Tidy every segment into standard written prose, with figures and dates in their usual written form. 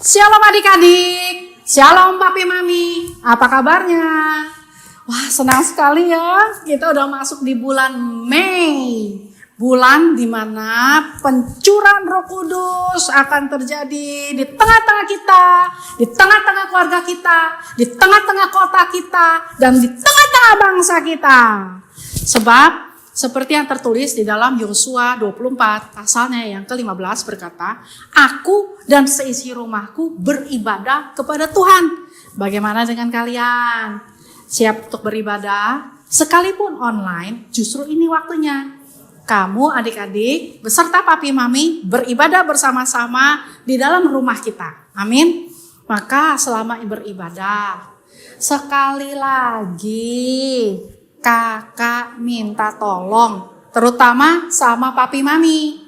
Shalom adik-adik, shalom papi mami, apa kabarnya? Wah, senang sekali ya, kita udah masuk di bulan Mei. Bulan dimana pencurahan Roh Kudus akan terjadi di tengah-tengah kita, di tengah-tengah keluarga kita, di tengah-tengah kota kita, dan di tengah-tengah bangsa kita. Sebab seperti yang tertulis di dalam Yosua 24 pasalnya yang ke-15 berkata, aku dan seisi rumahku beribadah kepada Tuhan. Bagaimana dengan kalian? Siap untuk beribadah? Sekalipun online, justru ini waktunya. Kamu adik-adik beserta papi mami beribadah bersama-sama di dalam rumah kita. Amin. Maka selama beribadah, sekali lagi kakak minta tolong, terutama sama papi mami.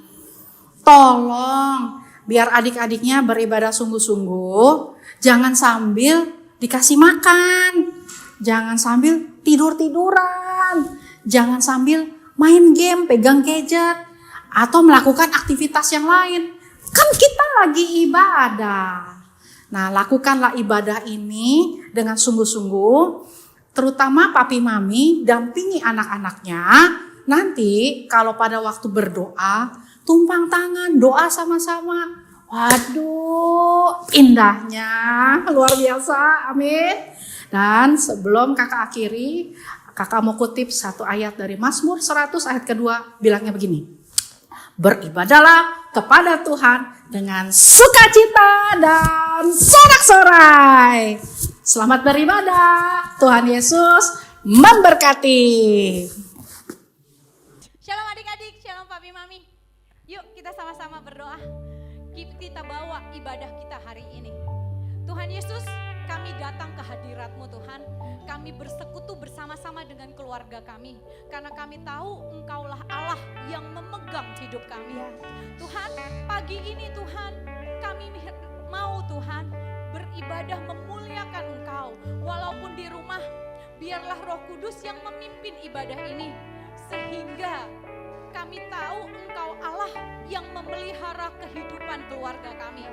Tolong biar adik-adiknya beribadah sungguh-sungguh, jangan sambil dikasih makan, jangan sambil tidur-tiduran, jangan sambil main game, pegang gadget, atau melakukan aktivitas yang lain. Kan kita lagi ibadah. Nah, lakukanlah ibadah ini dengan sungguh-sungguh, terutama papi mami dampingi anak-anaknya. Nanti kalau pada waktu berdoa, tumpang tangan, doa sama-sama. Waduh, indahnya, luar biasa, amin. Dan sebelum kakak akhiri, kakak mau kutip satu ayat dari Mazmur 100 ayat kedua, bilangnya begini. Beribadahlah kepada Tuhan dengan sukacita dan sorak-sorai. Selamat beribadah, Tuhan Yesus memberkati. Shalom adik-adik, shalom papi mami. Yuk kita sama-sama berdoa. Kita bawa ibadah kita hari ini. Tuhan Yesus, kami datang ke hadirat-Mu Tuhan. Kami bersekutu bersama-sama dengan keluarga kami. Karena kami tahu Engkaulah Allah yang memegang hidup kami. Tuhan, pagi ini Tuhan, kami mau Tuhan beribadah memuliakan Engkau. Walaupun di rumah, biarlah Roh Kudus yang memimpin ibadah ini. Sehingga kami tahu Engkau Allah yang memelihara kehidupan keluarga kami.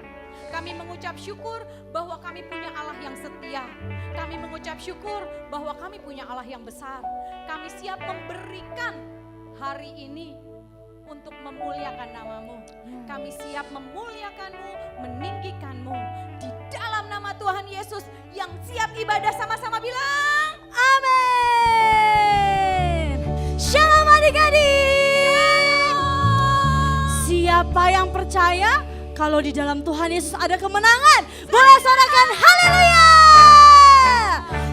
Kami mengucap syukur bahwa kami punya Allah yang setia. Kami mengucap syukur bahwa kami punya Allah yang besar. Kami siap memberikan hari ini untuk memuliakan nama-Mu. Kami siap memuliakan-Mu, meninggikan-Mu. Di dalam nama Tuhan Yesus yang siap ibadah sama-sama bilang amin. Shalom adik-adik. Siapa yang percaya kalau di dalam Tuhan Yesus ada kemenangan? Boleh sorakan haleluya.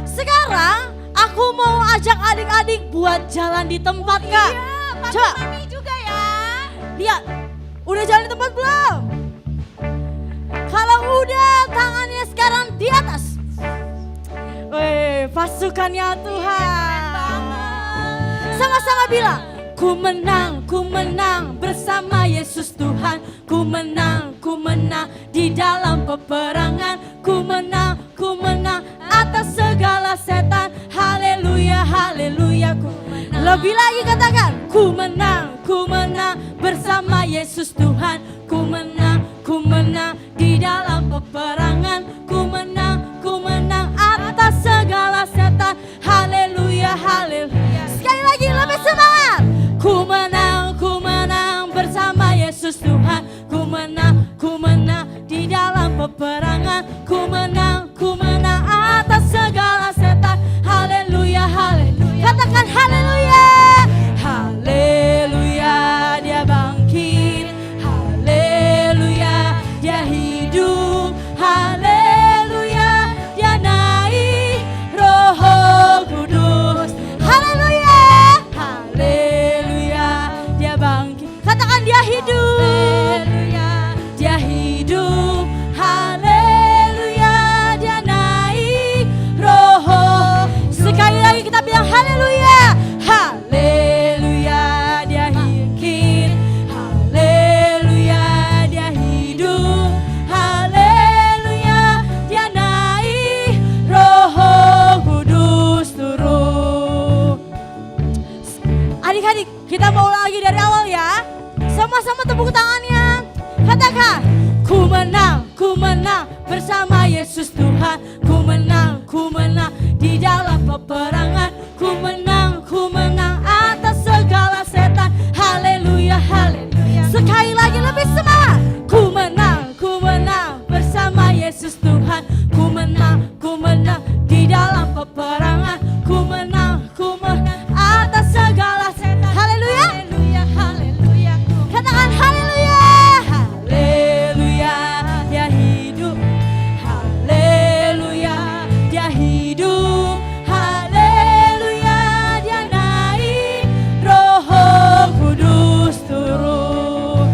Sekarang aku mau ajak adik-adik buat jalan di tempat, Kak. Iya, coba. Mami juga ya. Lihat, udah jalan di tempat belum? Kalau udah, tangannya sekarang di atas. Wih, pasukannya Tuhan. Sama-sama bilang, ku menang bersama Yesus Tuhan. Ku menang di dalam peperangan. Ku menang atas segala setan. Haleluya, haleluya. Lebih lagi katakan, ku menang bersama Yesus Tuhan. Ku menang di dalam peperangan. Ku menang atas segala setan. Haleluya, haleluya. Sekali lagi lebih semangat. Ku menang bersama Yesus Tuhan. Ku menang di dalam peperangan. Ku menang atas segala setan. Haleluya, haleluya. Katakan haleluya. Haleluya, dia bangkit. Haleluya. peperangan. Ku menang atas segala setan. Haleluya, haleluya. Sekali lagi lebih semangat. Ku menang bersama Yesus Tuhan. Ku menang di dalam peperangan. Ku menang atas segala setan. Haleluya, haleluya, haleluya. Katakan haleluya, haleluya. Dia hidup, haleluya. Dia hidup, haleluya. Dia naik, Roh Kudus turun.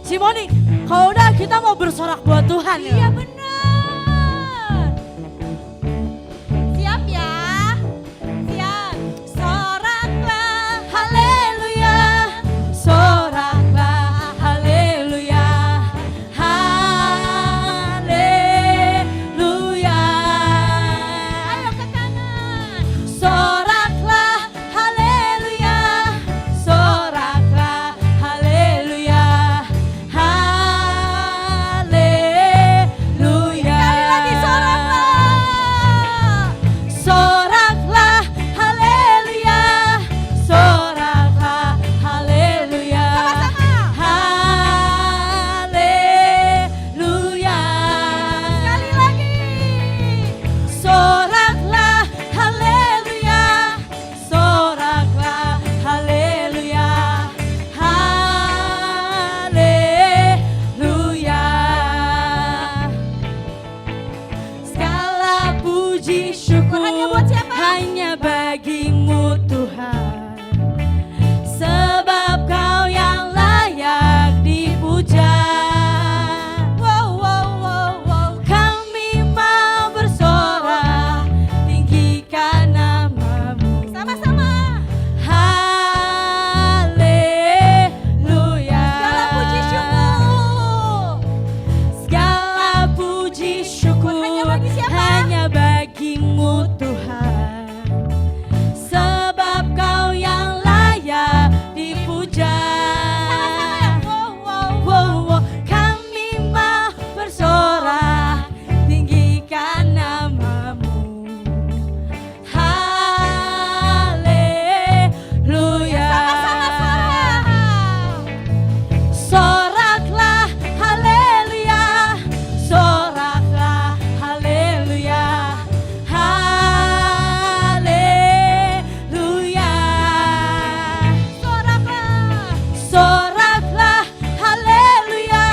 Simoni, kalau udah kita mau bersorak buat Tuhan ya. Iya benar. Siap ya? Siap. Soraklah, Haleluya, soraklah, haleluya, haleluya. ayo ke kanan. Soraklah, haleluya, soraklah, haleluya, haleluya. Sekali lagi soraklah. Soraklah, haleluya, soraklah, haleluya, haleluya. Sekali lagi. Soraklah, haleluya, soraklah, haleluya, haleluya. Segala puji syukur Hanya buat siapa? hanya bagimu Tuhan, sebab Kau yang layak dipuja. Wow, wow, wow, wow. Kami mau bersorak, tinggikan namamu. Sama-sama. Haleluya. Segala puji syukur. Segala puji syukur Hanya bagi siapa? hanya bagimu Tuhan, sebab Kau yang layak dipuja. Wow, wow. Wow, wow. Kami mau bersorak, tinggikan namamu. Haleluya. Sama-sama sorak. Soraklah, haleluya, soraklah, haleluya, haleluya. Soraklah, haleluya,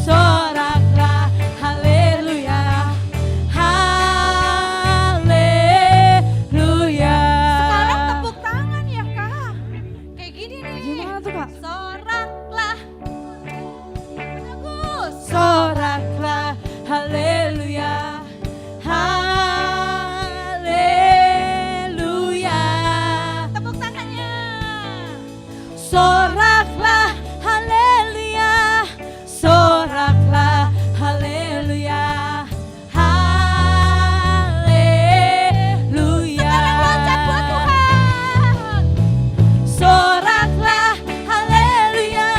soraklah, haleluya, haleluya. Sekarang tepuk tangan ya Kak. Kayak gini nih. Gimana tuh, Kak? Soraklah. Bagus. Soraklah, haleluya, haleluya. Tepuk tangannya. Soraklah, haleluya, soraklah, haleluya, haleluya. Sekarang loncat buat Tuhan. Soraklah, haleluya,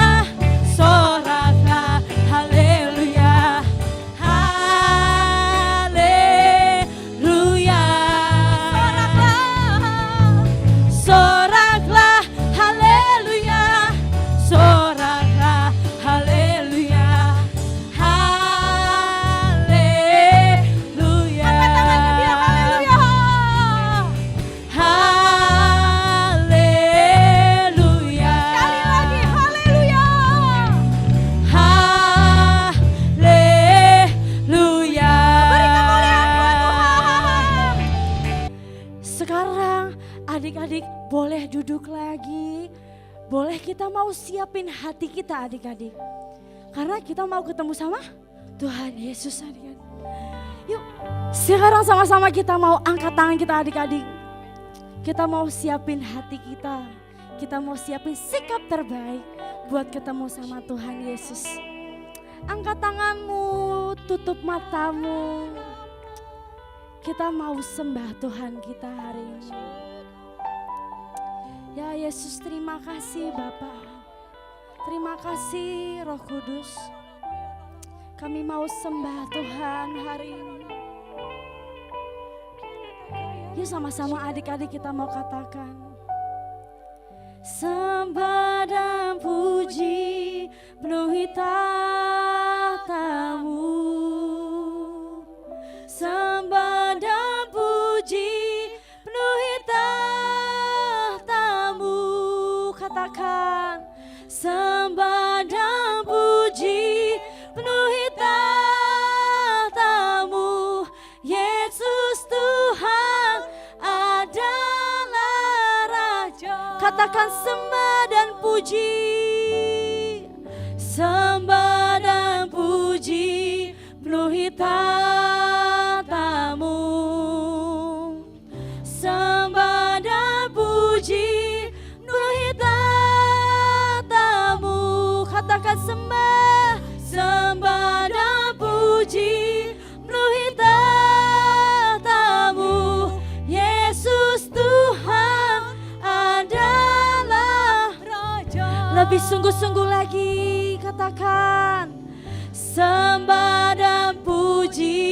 soraklah, haleluya, haleluya. Soraklah, haleluya, soraklah, haleluya, haleluya. Angkat tangannya bilang haleluya. Haleluya. Sekali lagi haleluya. Haleluya. Beri kemuliaan buat Tuhan. Sekarang adik-adik boleh duduk lagi. Boleh kita mau siapin hati kita adik-adik. Karena kita mau ketemu sama Tuhan Yesus adik-adik. Yuk sekarang sama-sama kita mau angkat tangan kita adik-adik. Kita mau siapin hati kita. Kita mau siapin sikap terbaik buat ketemu sama Tuhan Yesus. Angkat tanganmu, tutup matamu. Kita mau sembah Tuhan kita hari ini. Ya Yesus, terima kasih Bapa. Terima kasih Roh Kudus. Kami mau sembah Tuhan hari ini. Yuk sama-sama adik-adik kita mau katakan. Sembah dan puji penuhi tahtamu. Sembah dan puji penuhi tahtamu. Katakan. Sembah dan puji penuhi tahtamu. Yesus Tuhan adalah Raja. Katakan sembah dan puji. Sembah dan puji penuhi tahtamu. Sembah dan puji penuhi tahtamu. Katakan sembah, sembah dan puji penuhi tahtamu. Yesus Tuhan adalah Raja. Lebih sungguh-sungguh lagi katakan. Sembah dan puji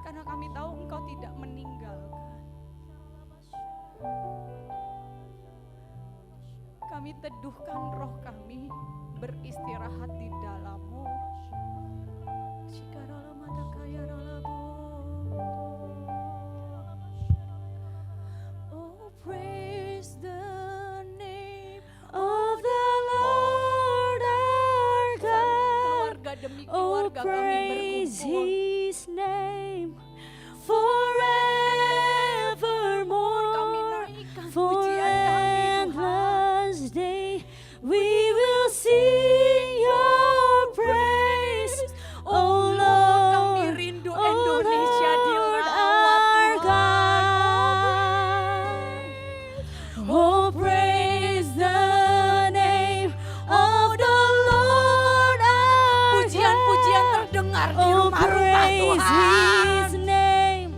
Karena kami tahu Engkau tidak meninggalkan. Kami teduhkan roh kami beristirahat di dalam-Mu. Oh, praise the name Of the Lord our God. keluarga demi Oh, keluarga kami praise berkumpul. His name forevermore. Kami naikkan For pujian kami Tuhan. endless day we will sing your praise. Oh Lord, Kami rindu oh Indonesia Lord dilawat our Tuhan. God. Oh, praise the name of the Lord our Pujian-pujian God. terdengar di Oh, rumah-rumah praise Tuhan. His name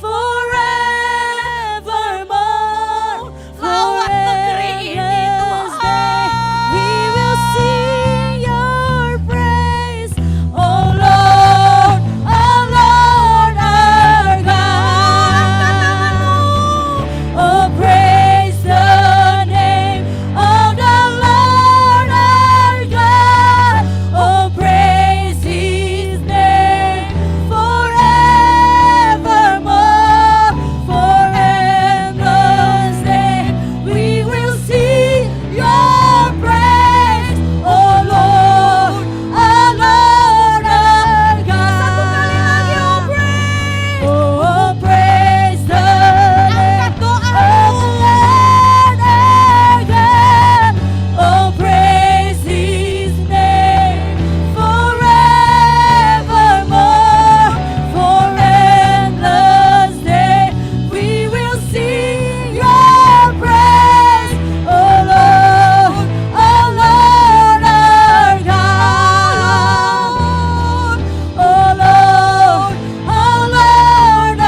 forevermore. Lawat negeri ini, Endless Tuhan. day we will sing your praise. Oh Lord, our God. Oh, praise the name of the Lord our God. Oh, praise His name forevermore. For endless day we will sing your praise. Oh Lord, our God. Oh, praise the name of the Lord our God. Oh, praise His name forevermore. For endless day we will sing your praise. Oh Lord, our God. Oh Lord, our God.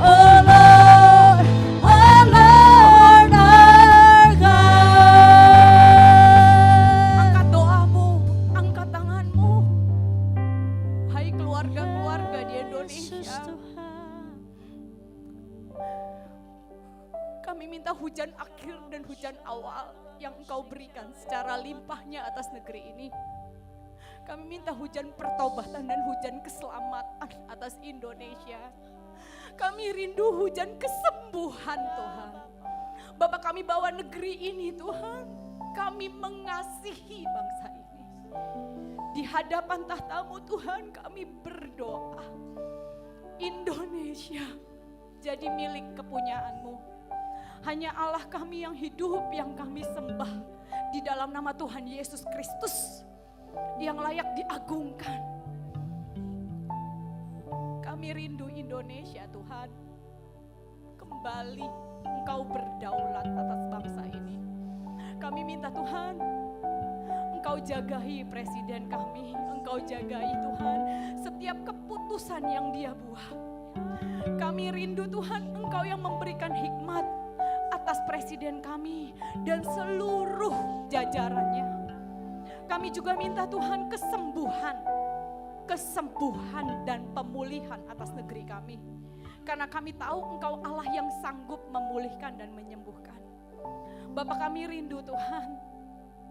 Oh Lord, our God. Angkat doamu, angkat tanganmu. Hai keluarga-keluarga di Indonesia. Kami minta hujan akhir dan hujan awal yang Engkau berikan secara limpahnya atas negeri ini. Kami minta hujan pertobatan dan hujan keselamatan atas Indonesia. Kami rindu hujan kesembuhan Tuhan. Bapak, kami bawa negeri ini Tuhan. Kami mengasihi bangsa ini. Di hadapan tahta-Mu Tuhan kami berdoa. Indonesia jadi milik kepunyaan-Mu. Hanya Allah kami yang hidup yang kami sembah. Di dalam nama Tuhan Yesus Kristus yang layak diagungkan. Kami rindu Indonesia Tuhan. Kembali Engkau berdaulat atas bangsa ini. Kami minta Tuhan, Engkau jagai presiden kami. Engkau jagai Tuhan setiap keputusan yang dia buat. Kami rindu Tuhan, Engkau yang memberikan hikmat atas presiden kami dan seluruh jajarannya. Kami juga minta Tuhan kesembuhan dan pemulihan atas negeri kami. Karena kami tahu Engkau Allah yang sanggup memulihkan dan menyembuhkan. Bapak, kami rindu Tuhan,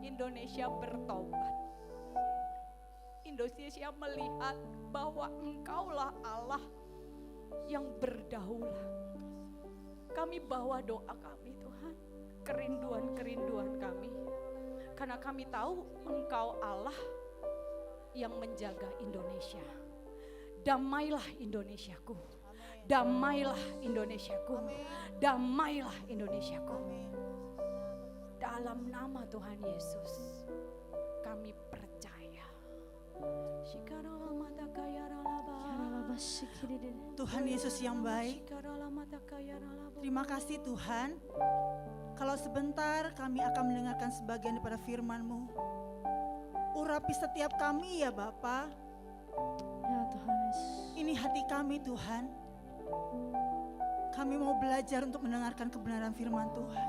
Indonesia bertobat. Indonesia melihat bahwa Engkaulah Allah yang berdaulat. Kami bawa doa kami Tuhan, kerinduan-kerinduan kami. Karena kami tahu Engkau Allah yang menjaga Indonesia. Damailah Indonesiaku. Damailah Indonesiaku. Damailah Indonesiaku. Dalam nama Tuhan Yesus kami percaya. Tuhan Yesus yang baik, terima kasih Tuhan. Kalau sebentar kami akan mendengarkan sebagian daripada firman-Mu. Urapi setiap kami ya Bapa. Ya Tuhan Yesus. Ini hati kami Tuhan. Kami mau belajar untuk mendengarkan kebenaran firman Tuhan.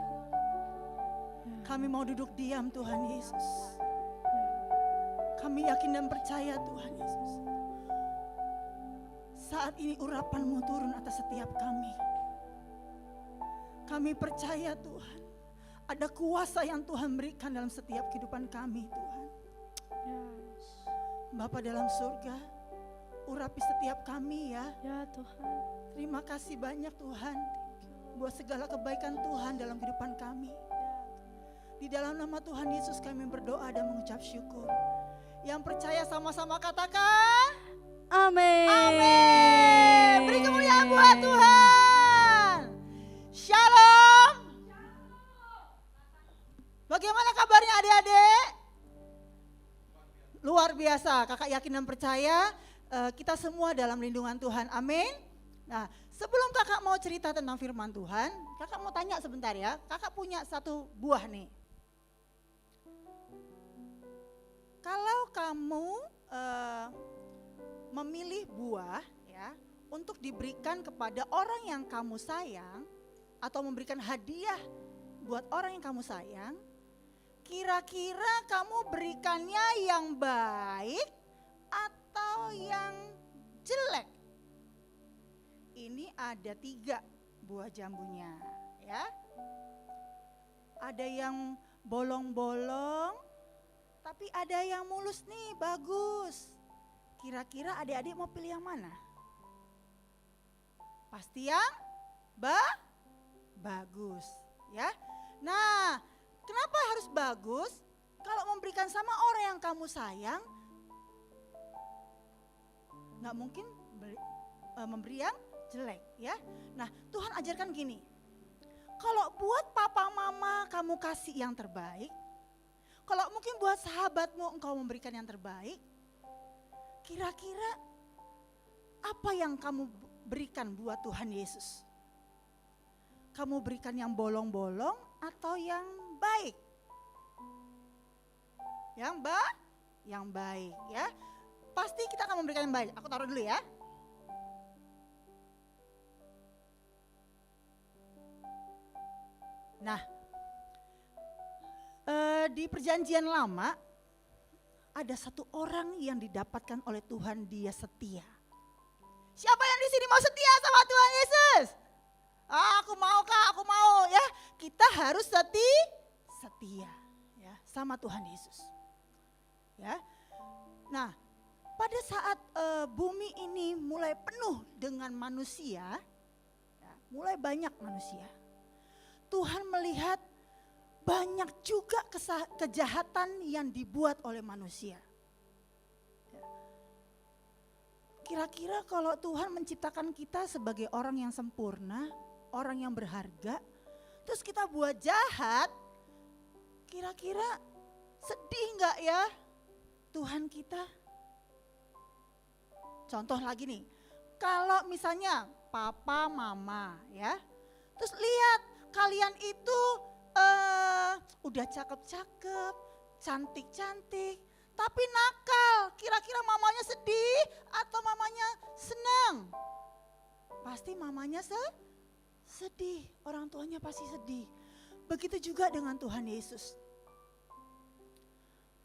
Kami mau duduk diam Tuhan Yesus. Kami yakin dan percaya Tuhan Yesus. Saat ini urapan-Mu turun atas setiap kami. Kami percaya Tuhan, ada kuasa yang Tuhan berikan dalam setiap kehidupan kami Tuhan. Bapa dalam surga, urapi setiap kami ya. Ya Tuhan. Terima kasih banyak Tuhan buat segala kebaikan Tuhan dalam kehidupan kami. Di dalam nama Tuhan Yesus kami berdoa dan mengucap syukur. Yang percaya sama-sama katakan Amin. amin. Beri kemuliaan buat Tuhan. Shalom. Bagaimana kabarnya adik-adik? Luar biasa, kakak yakin dan percaya kita semua dalam lindungan Tuhan, amin. Nah, sebelum kakak mau cerita tentang firman Tuhan, kakak mau tanya sebentar ya, kakak punya satu buah nih. Kalau kamu memilih buah ya untuk diberikan kepada orang yang kamu sayang atau memberikan hadiah buat orang yang kamu sayang, kira-kira kamu berikannya yang baik atau yang jelek? Ini ada 3 buah jambunya ya. Ada yang bolong-bolong, tapi ada yang mulus nih, bagus. Kira-kira adik-adik mau pilih yang mana? Pasti yang bagus ya. Nah, kenapa harus bagus? Kalau memberikan sama orang yang kamu sayang, nggak mungkin memberi yang jelek ya. Nah, Tuhan ajarkan gini, kalau buat papa mama kamu kasih yang terbaik, kalau mungkin buat sahabatmu engkau memberikan yang terbaik, kira-kira apa yang kamu berikan buat Tuhan Yesus? Kamu berikan yang bolong-bolong atau yang baik? Yang baik ya. Pasti kita akan memberikan yang baik. Aku taruh dulu ya. Nah, di perjanjian lama ada satu orang yang didapatkan oleh Tuhan, dia setia. Siapa yang di sini mau setia sama Tuhan Yesus? Aku mau Kak, aku mau ya. Kita harus setia ya sama Tuhan Yesus. Ya. Nah, pada saat bumi ini mulai penuh dengan manusia, ya, mulai banyak manusia. Tuhan melihat banyak juga kejahatan yang dibuat oleh manusia. Kira-kira kalau Tuhan menciptakan kita sebagai orang yang sempurna, orang yang berharga, terus kita buat jahat, kira-kira sedih enggak ya Tuhan kita? Contoh lagi nih, kalau misalnya papa mama ya, terus lihat kalian itu udah cakep-cakep, cantik-cantik, tapi nakal, kira-kira mamanya sedih atau mamanya senang? Pasti mamanya sedih, orang tuanya pasti sedih. Begitu juga dengan Tuhan Yesus.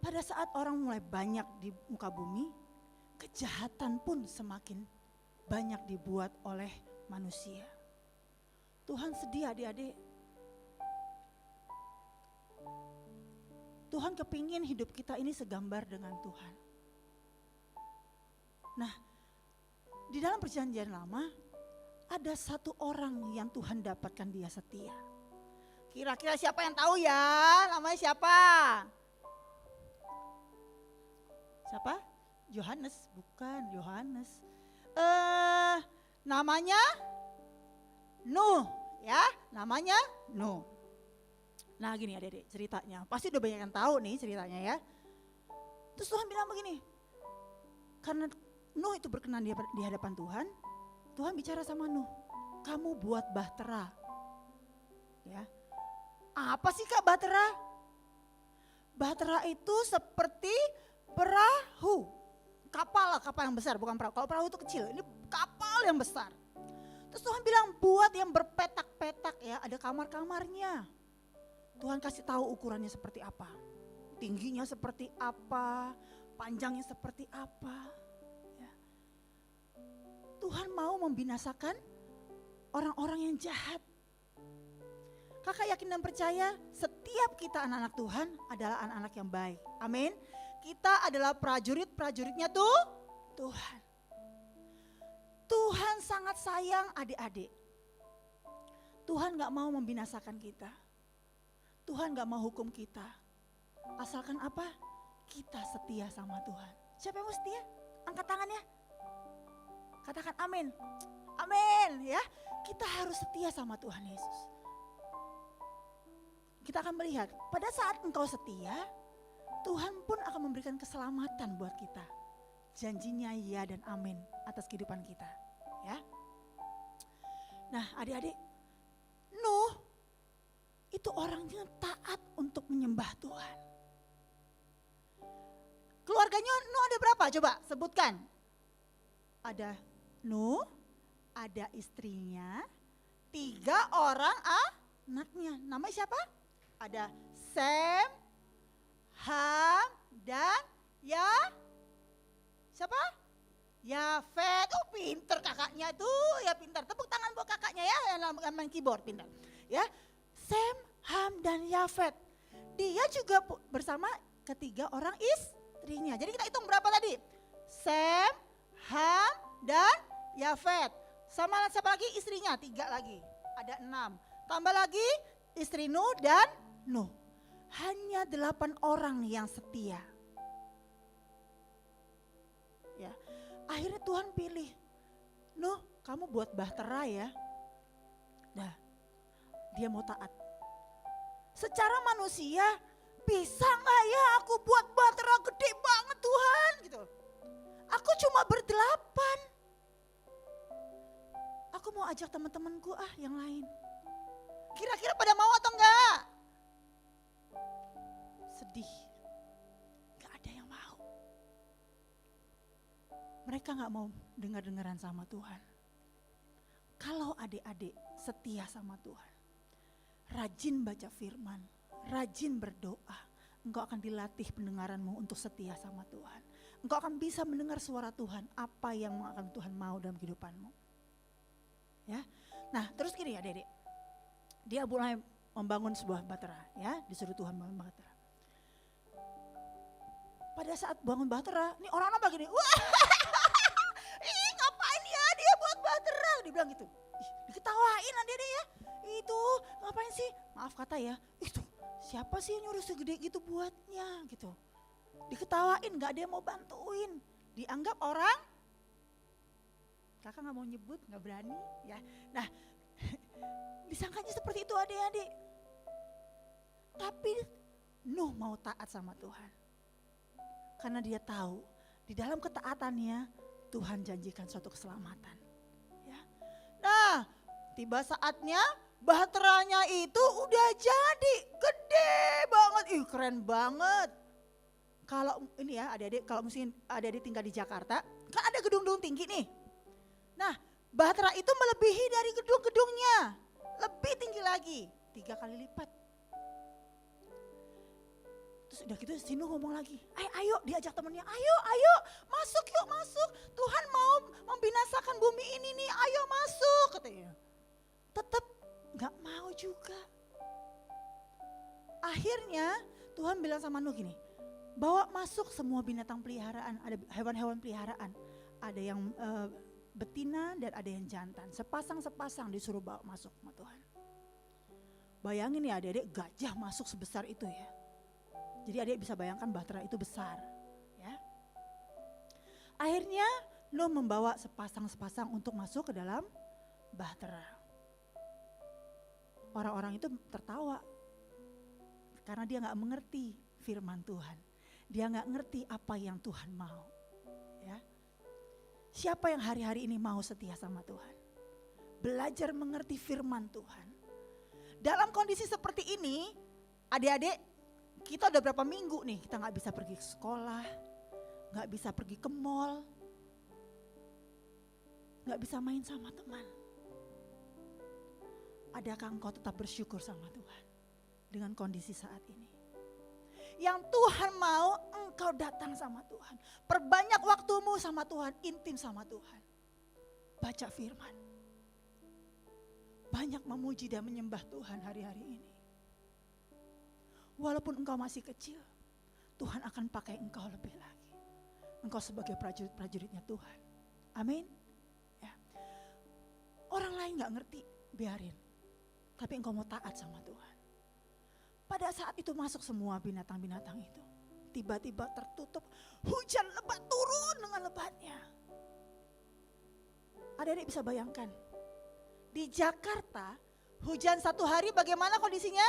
Pada saat orang mulai banyak di muka bumi, kejahatan pun semakin banyak dibuat oleh manusia. Tuhan sedih adik-adik. Tuhan kepingin hidup kita ini segambar dengan Tuhan. Nah, di dalam perjanjian lama ada satu orang yang Tuhan dapatkan dia setia. Kira-kira siapa yang tahu ya? Namanya siapa? Siapa? Yohanes, bukan Yohanes. Namanya Nuh, ya, namanya Nuh. Nah gini adik-adik ceritanya, pasti udah banyak yang tahu nih ceritanya ya. Terus Tuhan bilang begini, karena Nuh itu berkenan di hadapan Tuhan, Tuhan bicara sama Nuh, kamu buat bahtera. Ya, apa sih Kak bahtera? Bahtera itu seperti perahu, kapal yang besar, bukan perahu. Kalau perahu itu kecil, ini kapal yang besar. Terus Tuhan bilang buat yang berpetak-petak ya, ada kamar-kamarnya. Tuhan kasih tahu ukurannya seperti apa, tingginya seperti apa, panjangnya seperti apa. Ya. Tuhan mau membinasakan orang-orang yang jahat. Kakak yakin dan percaya setiap kita anak-anak Tuhan adalah anak-anak yang baik. Amin. Kita adalah prajurit-prajuritnya tuh Tuhan. Tuhan sangat sayang adik-adik. Tuhan gak mau membinasakan kita. Tuhan gak mau hukum kita. Asalkan apa? Kita setia sama Tuhan. Siapa yang mau setia? Angkat tangannya. Katakan amin. Amin ya. Kita harus setia sama Tuhan Yesus. Kita akan melihat pada saat engkau setia, Tuhan pun akan memberikan keselamatan buat kita. Janjinya ya dan amin atas kehidupan kita. Ya. Nah adik-adik, Nuh itu orangnya taat untuk menyembah Tuhan. Keluarganya Nuh ada berapa? Coba sebutkan. Ada Nuh, ada istrinya, 3 orang anaknya. Namanya siapa? Ada Sem, Ham, dan siapa? Yafet. Oh pinter kakaknya tuh, ya pinter. Tepuk tangan buat kakaknya ya yang main keyboard, pinter. Ya, Sem, Ham, dan Yafet. Dia juga bersama ketiga orang istrinya. Jadi kita hitung berapa tadi? Sem, Ham, dan Yafet. Sama siapa lagi? Istrinya 3 lagi. Ada 6. Tambah lagi istri Nuh dan Nuh. Hanya 8 orang yang setia. Ya. Akhirnya Tuhan pilih. Nuh, kamu buat bahtera ya. Nah, dia mau taat. Secara manusia, bisa gak ya aku buat bahtera gede banget Tuhan gitu. Aku cuma ber8. Aku mau ajak teman-temanku yang lain. Kira-kira pada mau atau enggak? Sedih. Gak ada yang mau. Mereka gak mau dengar-dengaran sama Tuhan. Kalau adik-adik setia sama Tuhan, rajin baca firman, rajin berdoa, engkau akan dilatih pendengaranmu untuk setia sama Tuhan. Engkau akan bisa mendengar suara Tuhan, apa yang akan Tuhan mau dalam kehidupanmu. Ya, nah terus gini ya adik-adik, dia mulai membangun sebuah bahtera, ya disuruh Tuhan bangun bahtera. Pada saat bangun bahtera, ini orang-orang begini, wah, ih ngapain ya dia buat bahtera, dibilang gitu. Ih, diketawain adik-adik ya, itu ngapain sih, maaf kata ya, itu siapa sih yang nyuruh segede gitu buatnya gitu. Diketawain, gak ada yang mau bantuin, dianggap orang, kakak gak mau nyebut, gak berani ya. Nah disangkanya seperti itu adik-adik. Tapi Nuh mau taat sama Tuhan. Karena dia tahu di dalam ketaatannya Tuhan janjikan suatu keselamatan. Ya. Nah tiba saatnya bahteranya itu udah jadi gede banget, ih keren banget. Kalau ini ya adik-adik, kalau mungkin adik-adik tinggal di Jakarta, kan ada gedung-gedung tinggi nih. Nah bahtera itu melebihi dari gedung-gedungnya, lebih tinggi lagi, 3 kali lipat. Terus udah gitu si Nuh ngomong lagi, ayo diajak temennya, ayo masuk yuk masuk, Tuhan mau membinasakan bumi ini nih, ayo masuk katanya. Tetap gak mau juga. Akhirnya Tuhan bilang sama Nuh gini, bawa masuk semua binatang peliharaan, ada hewan-hewan peliharaan, ada yang betina dan ada yang jantan, sepasang-sepasang disuruh bawa masuk sama Tuhan. Bayangin ya adik-adik, gajah masuk sebesar itu ya. Jadi adik bisa bayangkan bahtera itu besar ya. Akhirnya Nuh membawa sepasang-sepasang untuk masuk ke dalam bahtera. Orang-orang itu tertawa karena dia gak mengerti firman Tuhan. Dia gak ngerti apa yang Tuhan mau ya. Siapa yang hari-hari ini mau setia sama Tuhan? Belajar mengerti firman Tuhan. Dalam kondisi seperti ini, adik-adik, kita udah berapa minggu nih kita gak bisa pergi ke sekolah, gak bisa pergi ke mall, gak bisa main sama teman. Adakah engkau tetap bersyukur sama Tuhan dengan kondisi saat ini? Yang Tuhan mau engkau datang sama Tuhan. Perbanyak waktumu sama Tuhan, intim sama Tuhan. Baca firman. Banyak memuji dan menyembah Tuhan hari-hari ini. Walaupun engkau masih kecil, Tuhan akan pakai engkau lebih lagi. Engkau sebagai prajurit-prajuritnya Tuhan. Amin. Ya. Orang lain gak ngerti, biarin. Tapi engkau mau taat sama Tuhan. Pada saat itu masuk semua binatang-binatang itu. Tiba-tiba tertutup, hujan lebat turun dengan lebatnya. Adik-adik bisa bayangkan. Di Jakarta, hujan satu hari bagaimana kondisinya?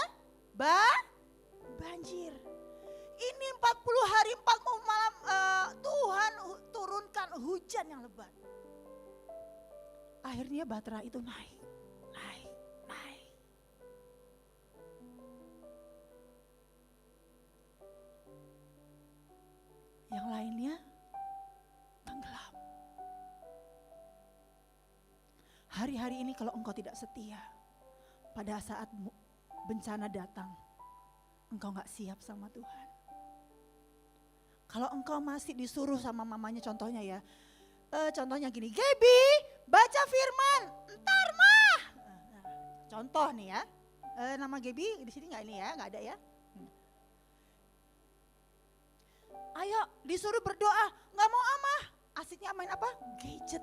Banjir. Ini 40 hari 40 malam Tuhan turunkan hujan yang lebat. Akhirnya Batra itu naik. Yang lainnya tenggelam. Hari-hari ini kalau engkau tidak setia, pada saat bencana datang, engkau gak siap sama Tuhan. Kalau engkau masih disuruh sama mamanya, contohnya ya, contohnya gini, Gaby baca firman, ntar mah. Contoh nih ya, nama Gaby di sini nggak ini ya, nggak ada ya. Ayo disuruh berdoa, nggak mau amah, asiknya main apa? Gadget.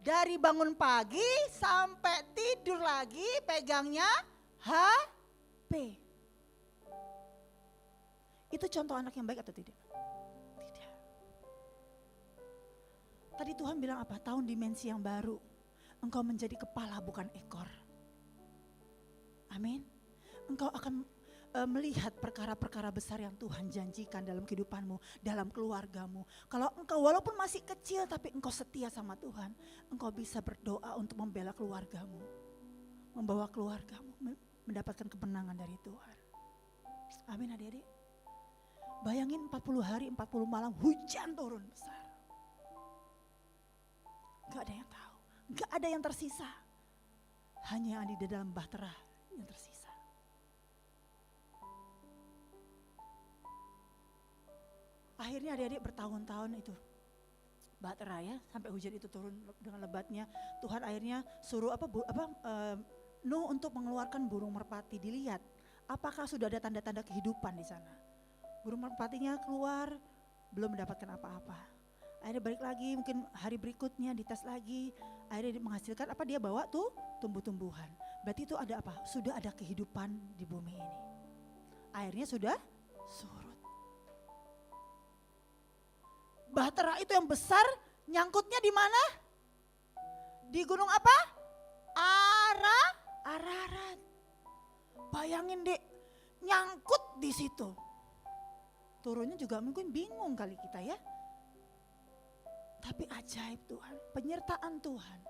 Dari bangun pagi sampai tidur lagi pegangnya HP. Itu contoh anak yang baik atau tidak? Tidak. Tadi Tuhan bilang apa? Tahun dimensi yang baru. Engkau menjadi kepala bukan ekor. Amin. Engkau akan melihat perkara-perkara besar yang Tuhan janjikan dalam kehidupanmu, dalam keluargamu. Kalau engkau walaupun masih kecil tapi engkau setia sama Tuhan, engkau bisa berdoa untuk membela keluargamu. Membawa keluargamu mendapatkan kemenangan dari Tuhan. Amin adik-adik. Bayangin 40 hari 40 malam hujan turun besar. Gak ada yang tahu, gak ada yang tersisa. Hanya yang ada di dalam bahtera yang tersisa. Akhirnya adik-adik bertahun-tahun itu bahtera ya, sampai hujan itu turun dengan lebatnya. Tuhan akhirnya suruh Nuh untuk mengeluarkan burung merpati, dilihat apakah sudah ada tanda-tanda kehidupan di sana. Burung merpatinya keluar, belum mendapatkan apa-apa. Akhirnya balik lagi, mungkin hari berikutnya dites lagi, akhirnya menghasilkan apa, dia bawa tuh tumbuh-tumbuhan. Berarti itu ada apa? Sudah ada kehidupan di bumi ini. Airnya sudah surut. Bahtera itu yang besar nyangkutnya di mana? Di gunung apa? Ararat. Bayangin dek, nyangkut di situ. Turunnya juga mungkin bingung kali kita ya. Tapi ajaib Tuhan, penyertaan Tuhan.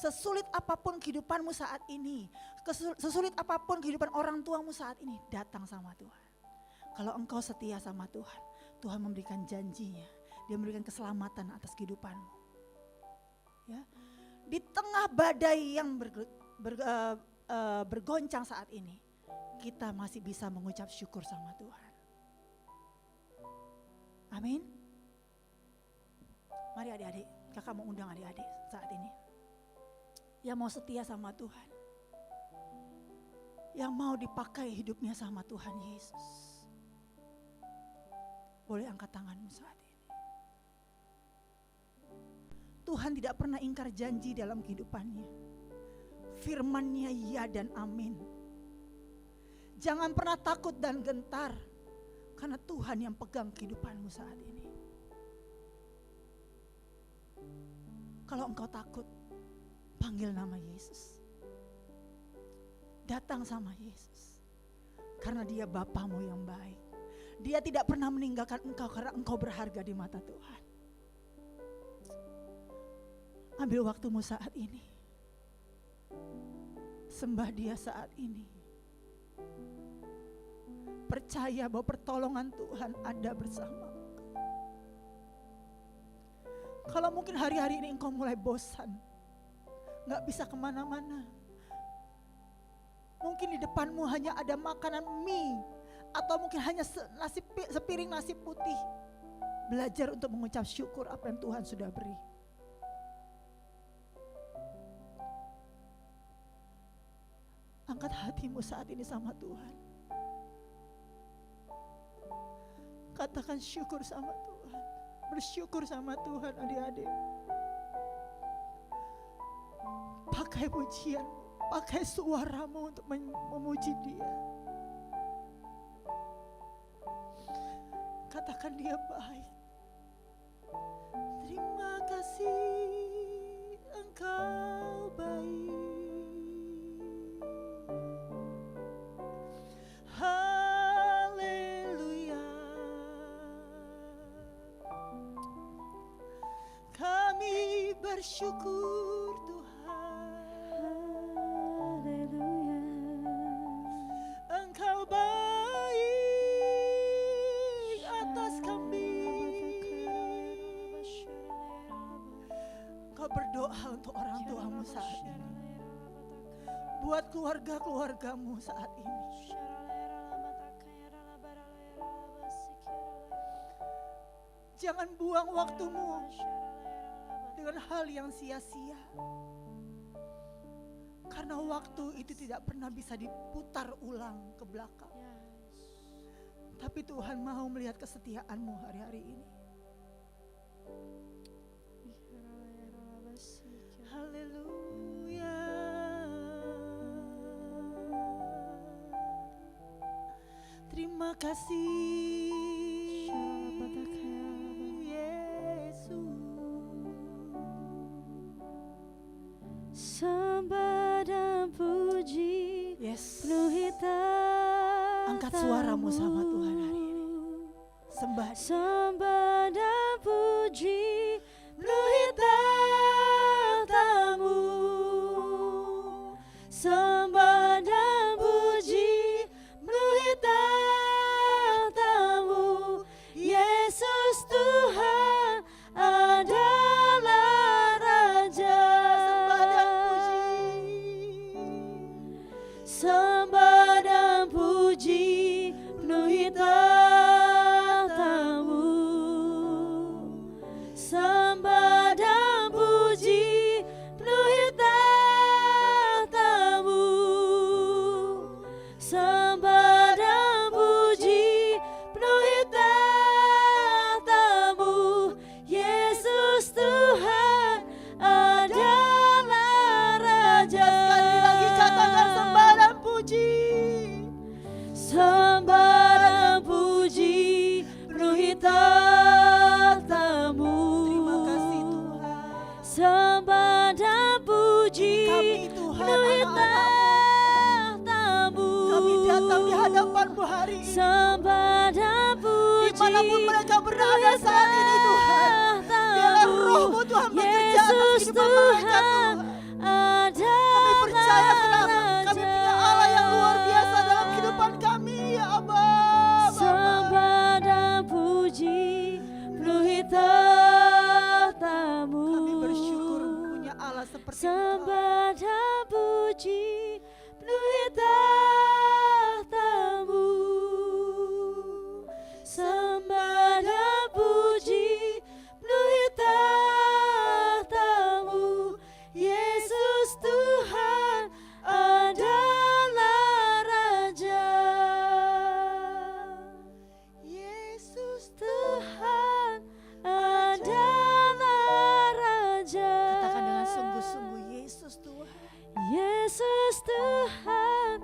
Sesulit apapun kehidupanmu saat ini, sesulit apapun kehidupan orang tuamu saat ini, datang sama Tuhan. Kalau engkau setia sama Tuhan, Tuhan memberikan janjinya. Dia memberikan keselamatan atas kehidupanmu. Ya, di tengah badai yang bergoncang saat ini, kita masih bisa mengucap syukur sama Tuhan. Amin. Mari adik-adik, kakak mau undang adik-adik saat ini. Yang mau setia sama Tuhan. Yang mau dipakai hidupnya sama Tuhan Yesus. Boleh angkat tanganmu saat ini. Tuhan tidak pernah ingkar janji dalam kehidupannya. Firman-Nya ya dan amin. Jangan pernah takut dan gentar. Karena Tuhan yang pegang kehidupanmu saat ini. Kalau engkau takut, panggil nama Yesus. Datang sama Yesus. Karena dia Bapamu yang baik. Dia tidak pernah meninggalkan engkau karena engkau berharga di mata Tuhan. Ambil waktumu saat ini. Sembah dia saat ini. Percaya bahwa pertolongan Tuhan ada bersama. Kalau mungkin hari-hari ini engkau mulai bosan, gak bisa kemana-mana. Mungkin di depanmu hanya ada makanan mie, atau mungkin hanya sepiring nasi putih. Belajar untuk mengucap syukur apa yang Tuhan sudah beri. Angkat hatimu saat ini sama Tuhan. Katakan syukur sama Tuhan. Bersyukur sama Tuhan adik-adik. Pakai pujian, pakai suaramu untuk memuji Dia. Katakan Dia baik. Terima kasih Engkau baik. Haleluya. Kami bersyukur Tuhan. Haleluya. Engkau baik atas kami. Kau berdoa untuk orang tuamu saat ini. Buat keluarga-keluargamu saat ini. Jangan buang waktumu dengan hal yang sia-sia. Karena waktu itu tidak pernah bisa diputar ulang ke belakang. Tapi Tuhan mau melihat kesetiaanmu hari-hari ini. Haleluya. Terima kasih Yesus. Sembah dan puji Yes. penuhi tatamu. Angkat suaramu sama Tuhan hari ini. Sembah. Sembah dan puji penuhi tatamu. Sembah dan puji penuhi tatamu. Yesus Tuhan adalah Raja. Sembah dan puji penuhi tatamu. Sembah dan puji penuhi tatamu. Sembah dan puji penuhi tatamu. Yesus Tuhan adalah Raja. Sekali lagi katakan sembah dan puji. Sembah dan puji penuhi tatamu. Terima kasih Tuhan. Sembah dan puji Kami Tuhan penuhi anak-anak-Mu. tatamu. Kami datang di hadapan-Mu hari ini. Sembah dan puji Dimanapun mereka berada saat ini Tuhan. Biarlah roh-Mu Tuhan bekerja atas Yesus kehidupan mereka Tuhan Tuhan. adalah Kami percaya karena kami Raja. punya Allah yang luar biasa dalam kehidupan kami ya Abba. Sembah dan puji penuhi tatamu. Kami bersyukur punya Allah seperti Engkau. Sembah dan puji penuhi tatamu. Sembah dan puji penuhi tatamu. Yesus Tuhan adalah Raja. Yesus Tuhan adalah Raja. katakan dengan sungguh-sungguh Yesus Tuhan. Yesus Tuhan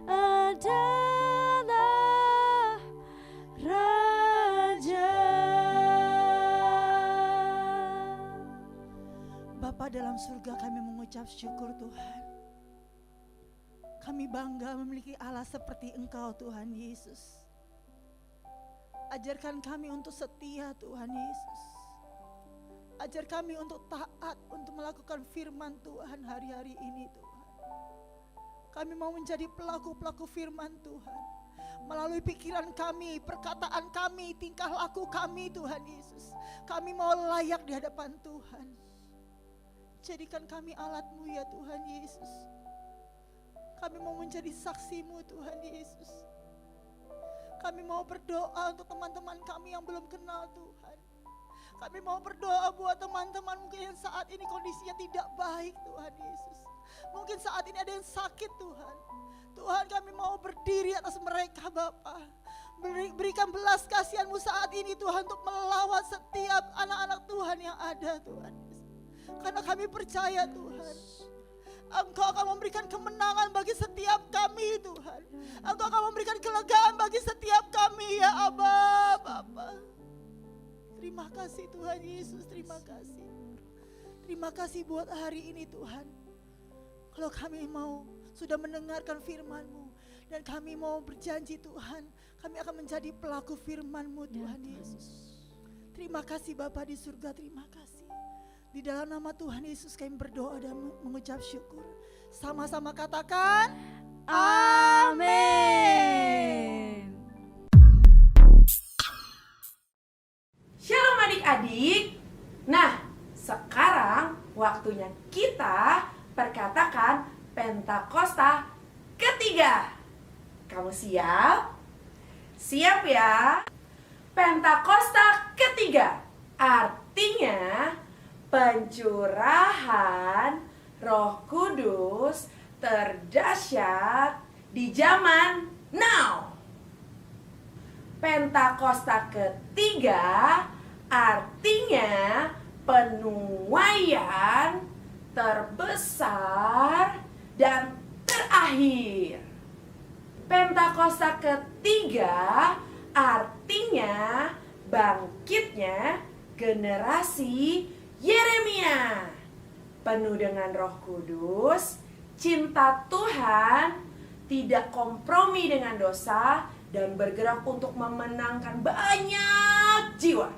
adalah Raja. Bapa dalam surga, kami mengucap syukur Tuhan. Kami bangga memiliki Allah seperti Engkau Tuhan Yesus. Ajarkan kami untuk setia Tuhan Yesus. Ajar kami untuk taat, untuk melakukan firman Tuhan hari-hari ini Tuhan. Kami mau menjadi pelaku-pelaku firman Tuhan. Melalui pikiran kami, perkataan kami, tingkah laku kami Tuhan Yesus. Kami mau layak di hadapan Tuhan. Jadikan kami alat-Mu ya Tuhan Yesus. Kami mau menjadi saksi-Mu Tuhan Yesus. Kami mau berdoa untuk teman-teman kami yang belum kenal Tuhan. Kami mau berdoa buat teman-teman mungkin yang saat ini kondisinya tidak baik Tuhan Yesus. Mungkin saat ini ada yang sakit Tuhan. Tuhan, kami mau berdiri atas mereka Bapa. Berikan belas kasihan-Mu saat ini Tuhan untuk melawat setiap anak-anak Tuhan yang ada Tuhan. Karena kami percaya Tuhan, Engkau akan memberikan kemenangan bagi setiap kami Tuhan. Engkau akan memberikan kelegaan bagi setiap kami ya Aba, Bapa. Terima kasih Tuhan Yesus, terima kasih. Terima kasih buat hari ini Tuhan. Kalau kami mau sudah mendengarkan firman-Mu dan kami mau berjanji Tuhan, kami akan menjadi pelaku firman-Mu Tuhan Yesus. Terima kasih Bapa di surga, terima kasih. Di dalam nama Tuhan Yesus kami berdoa dan mengucap syukur. Sama-sama katakan Amin. Shalom adik-adik. Nah, sekarang waktunya kita perkatakan Pentakosta ketiga. Kamu siap? Siap ya? Pentakosta ketiga artinya pencurahan Roh Kudus terdahsyat di zaman now. Pentakosta ketiga artinya penuaian terbesar dan terakhir. Pentakosta ketiga artinya bangkitnya generasi Yeremia, penuh dengan Roh Kudus, cinta Tuhan, tidak kompromi dengan dosa, dan bergerak untuk memenangkan banyak jiwa.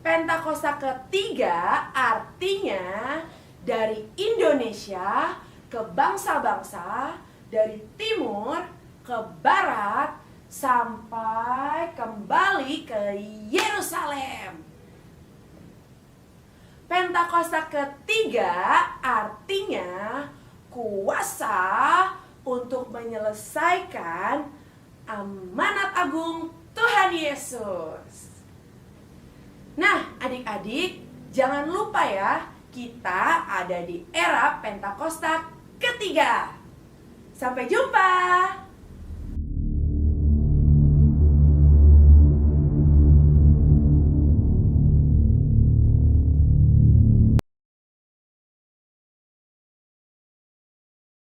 Pentakosta ketiga artinya dari Indonesia ke bangsa-bangsa, dari timur ke barat, sampai kembali ke Yerusalem. Pentakosta ketiga artinya kuasa untuk menyelesaikan amanat agung Tuhan Yesus. Nah, adik-adik, jangan lupa ya, kita ada di era Pentakosta ketiga. Sampai jumpa.